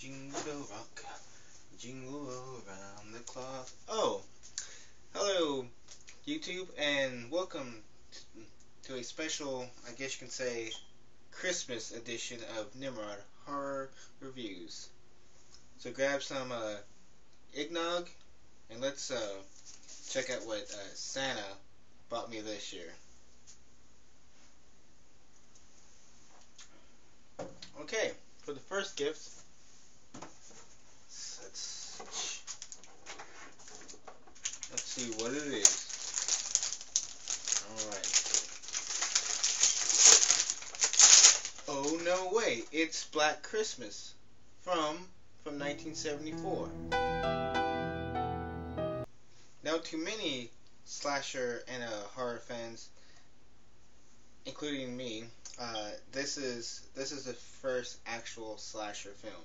jingle bell rock, jingle around the clock. Oh, hello YouTube, and welcome to a special, I guess you can say, Christmas edition of Nimrod Horror Reviews. So grab some eggnog, and let's check out what Santa bought me this year. Okay, for the first gift, let's see what it is. Alright. Oh no way, it's Black Christmas from 1974. Now, to many slasher and horror fans, including me, this is the first actual slasher film.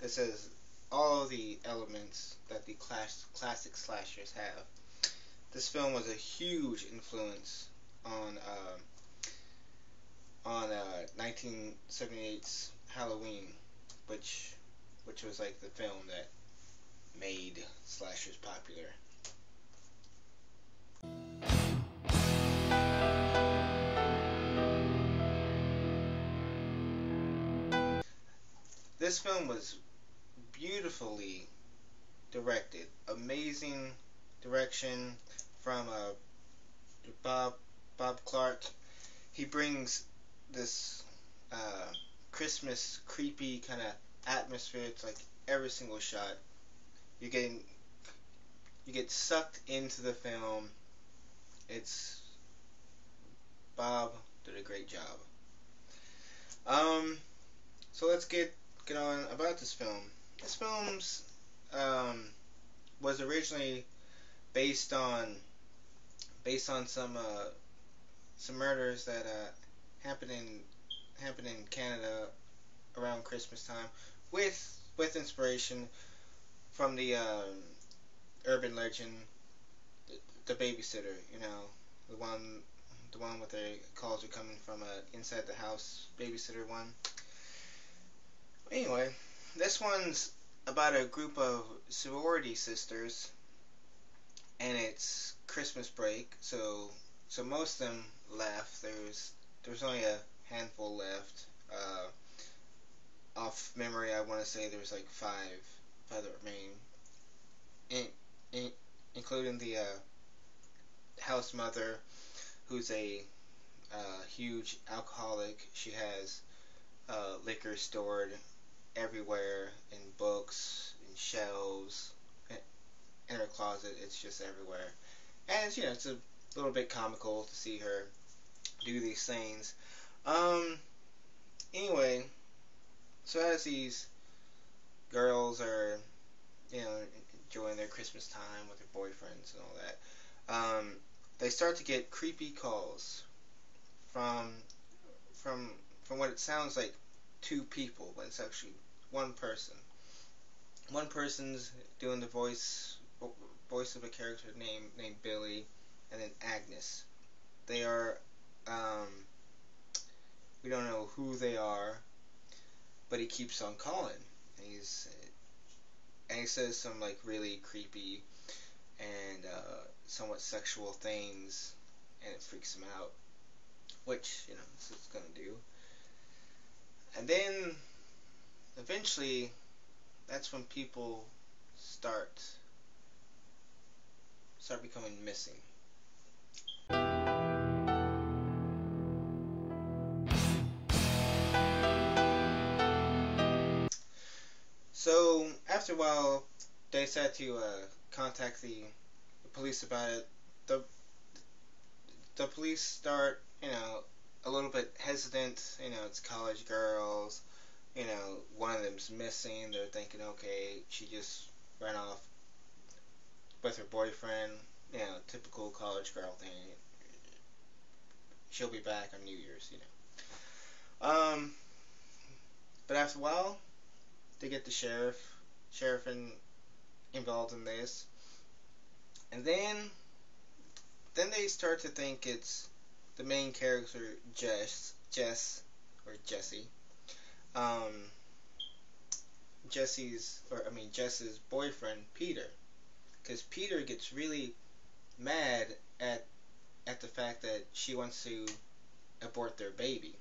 This has all the elements that the classic slashers have. This film was a huge influence on 1978's Halloween, which was like the film that made slashers popular. This film was beautifully directed. Amazing direction from Bob Clark. He brings this Christmas creepy kind of atmosphere to like every single shot. You get sucked into the film. Bob did a great job. So let's get on about this film. This film's was originally based on some murders that happened in Canada around Christmas time, with inspiration from the urban legend, the babysitter. You know, the one with the calls are coming from inside the house babysitter one. Anyway, this one's about a group of sorority sisters, and it's Christmas break, so most of them left. There's only a handful left. Off memory, I want to say there's like five that remain, including the house mother, who's a huge alcoholic. She has liquor stored everywhere, in books, in shelves, in her closet. It's just everywhere, and it's a little bit comical to see her do these things. Anyway, so as these girls are enjoying their Christmas time with their boyfriends and all that, they start to get creepy calls from what it sounds like two people, but it's actually one person. One person's doing the voice of a character named Billy, and then Agnes. They are we don't know who they are, but he keeps on calling, and he says some like really creepy and somewhat sexual things, and it freaks him out, which this is gonna do. And then eventually, that's when people start becoming missing. So after a while, they decided to contact the police about it. The police start, a little bit hesitant. It's college girls. One of them's missing. They're thinking, okay, she just ran off with her boyfriend. Typical college girl thing. She'll be back on New Year's, But after a while, they get the sheriff involved in this, and then they start to think it's the main character, Jesse. Jess's boyfriend Peter, because Peter gets really mad at the fact that she wants to abort their baby.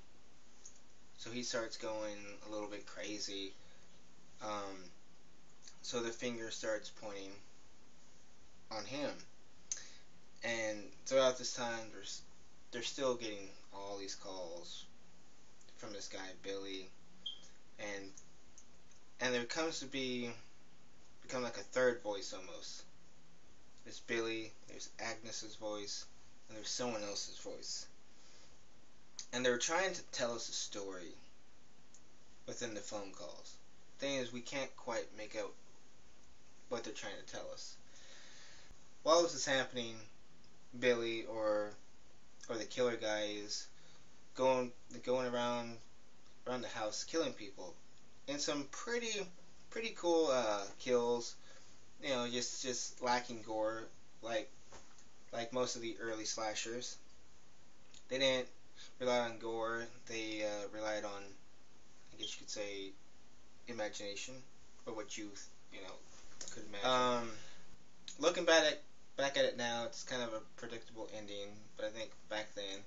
So he starts going a little bit crazy. So the finger starts pointing on him. And throughout this time, they're still getting all these calls from this guy Billy, and there comes to become like a third voice almost. There's Billy, there's Agnes's voice, and there's someone else's voice. And they're trying to tell us a story within the phone calls. Thing is, we can't quite make out what they're trying to tell us. While this is happening, Billy or the killer guy is going around the house killing people, and some pretty cool kills. You know, just lacking gore, like most of the early slashers. They didn't rely on gore. They relied on, I guess you could say, imagination, or what you could imagine. Looking back at it now, it's kind of a predictable ending, but I think back then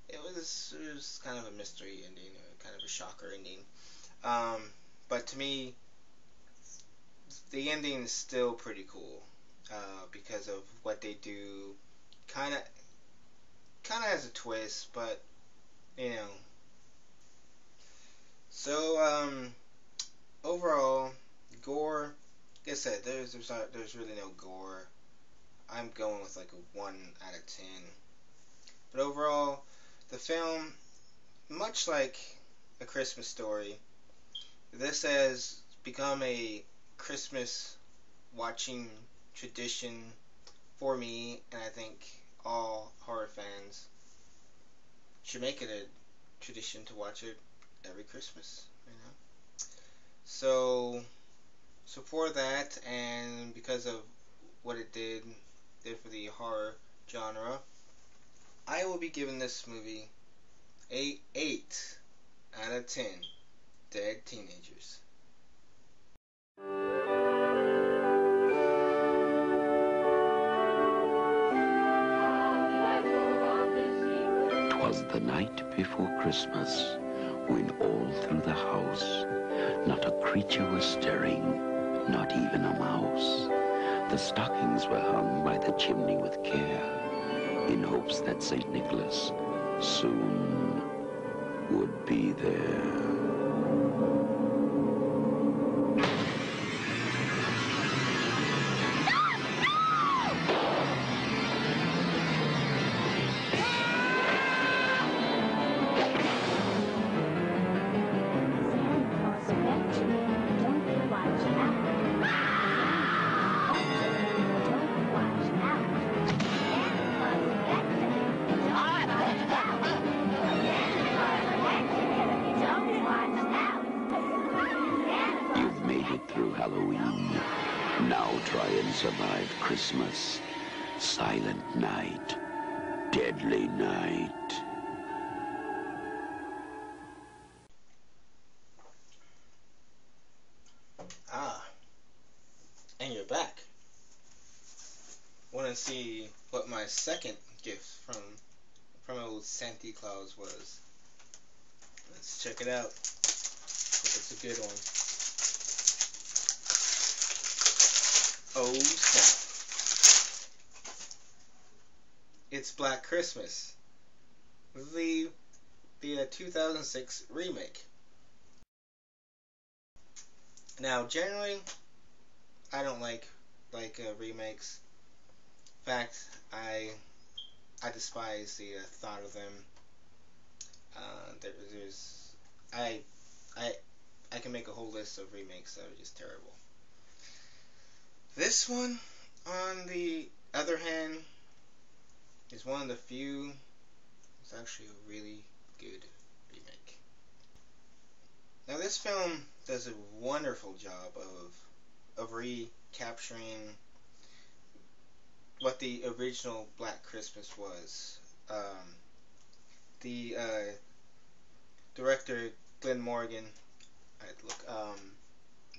it was kind of a mystery ending, kind of a shocker ending. But to me, the ending is still pretty cool because of what they do. Kind of has a twist, but you know. So overall, gore. Like I said, there's really no gore. I'm going with like a 1 out of 10. But overall, the film, much like A Christmas Story, this has become a Christmas watching tradition for me, and I think all horror fans should make it a tradition to watch it every Christmas, you know. So for that, and because of what it did for the horror genre, I will be giving this movie a 8 out of 10 dead teenagers. Was the night before Christmas, when all through the house not a creature was stirring, not even a mouse. The stockings were hung by the chimney with care, in hopes that St. Nicholas soon would be there. Halloween. Now try and survive Christmas. Silent night. Deadly night. And you're back. Want to see what my second gift from old Santa Claus was? Let's check it out. Hope it's a good one. Oh snap! It's Black Christmas, the 2006 remake. Now, generally, I don't like remakes. In fact, I despise the thought of them. I can make a whole list of remakes that are just terrible. This one, on the other hand, is one of the few. It's actually a really good remake. Now, this film does a wonderful job of recapturing what the original Black Christmas was. The director Glenn Morgan,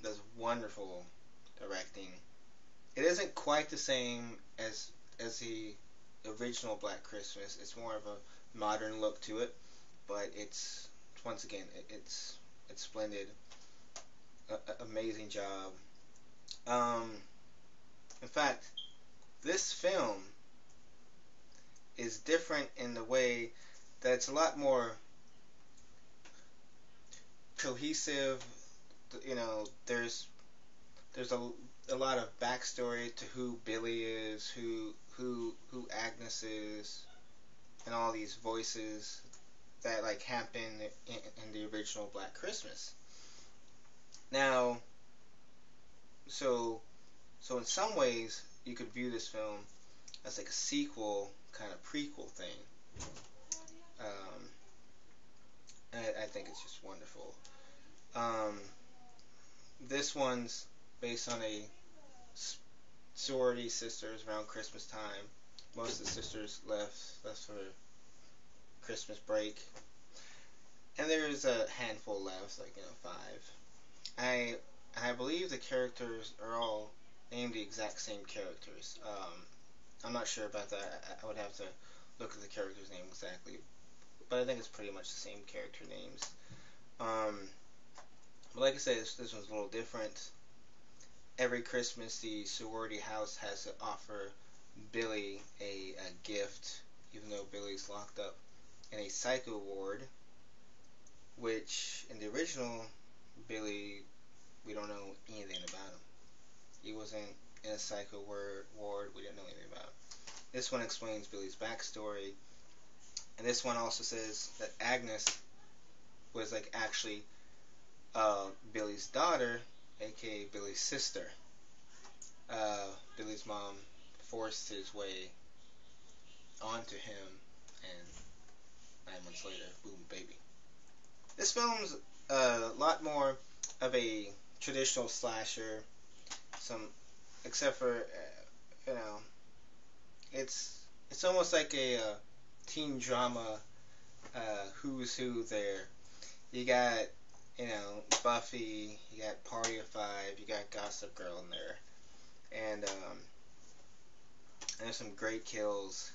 does wonderful directing. It isn't quite the same as the original Black Christmas. It's more of a modern look to it, but it's once again it's splendid. Amazing job. Um, in fact, this film is different in the way that it's a lot more cohesive. You know, there's a lot of backstory to who Billy is, who Agnes is, and all these voices that like happen in the original Black Christmas. Now, so in some ways you could view this film as like a sequel, kind of prequel thing. Um, I think it's just wonderful. Um, this one's based on a sorority sisters around Christmas time. Most of the sisters left for Christmas break, and there's a handful left, like five. I believe the characters are all named the exact same characters. I'm not sure about that. I would have to look at the character's name exactly, but I think it's pretty much the same character names. But like I said, this one's a little different. Every Christmas, the sorority house has to offer Billy a gift, even though Billy's locked up in a psycho ward, which in the original Billy, we don't know anything about him. He wasn't in a psycho ward. We didn't know anything about him. This one explains Billy's backstory, and this one also says that Agnes was like actually Billy's daughter, aka Billy's sister. Billy's mom forced his way onto him, and 9 months later, boom, baby. This film's a lot more of a traditional slasher. Except for it's almost like a teen drama. Who's who there? You got Buffy, you got Party of Five, you got Gossip Girl in there, and there's some great kills,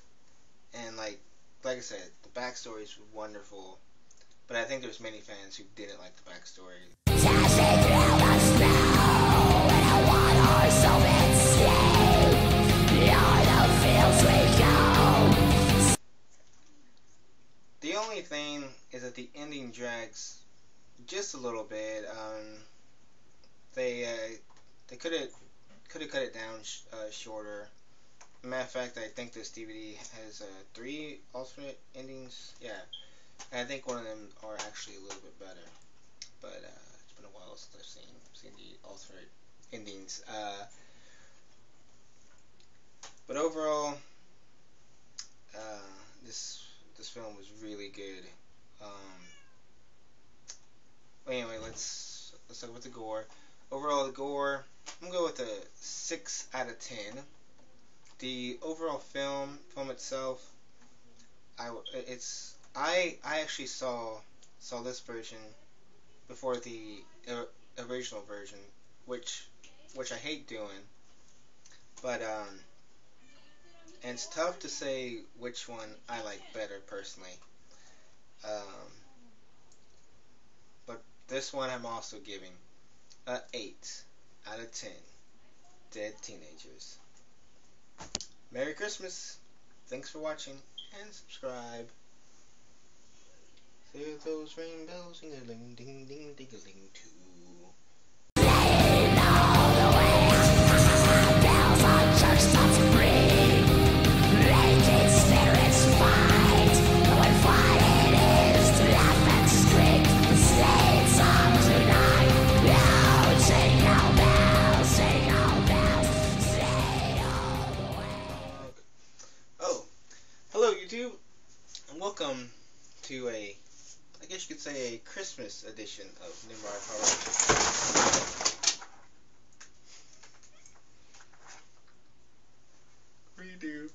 and like I said, the backstory is wonderful, but I think there's many fans who didn't like the backstory. The only thing is that the ending drags just a little bit. They could have cut it down shorter. Matter of fact, I think this DVD has 3 alternate endings. Yeah, and I think one of them are actually a little bit better. But it's been a while since I've seen the alternate endings. But overall, this film was really good. Anyway, let's talk about the gore. Overall, the gore, I'm gonna go with a 6 out of 10. The overall film itself, I actually saw this version before the original version, which I hate doing, but and it's tough to say which one I like better personally. But this one I'm also giving a 8 out of 10. Dead teenagers. Merry Christmas. Thanks for watching and subscribe. Hear those rainbows ding ding ding ding ding too. Welcome to I guess you could say a Christmas edition of Nimrod Horror. Redo.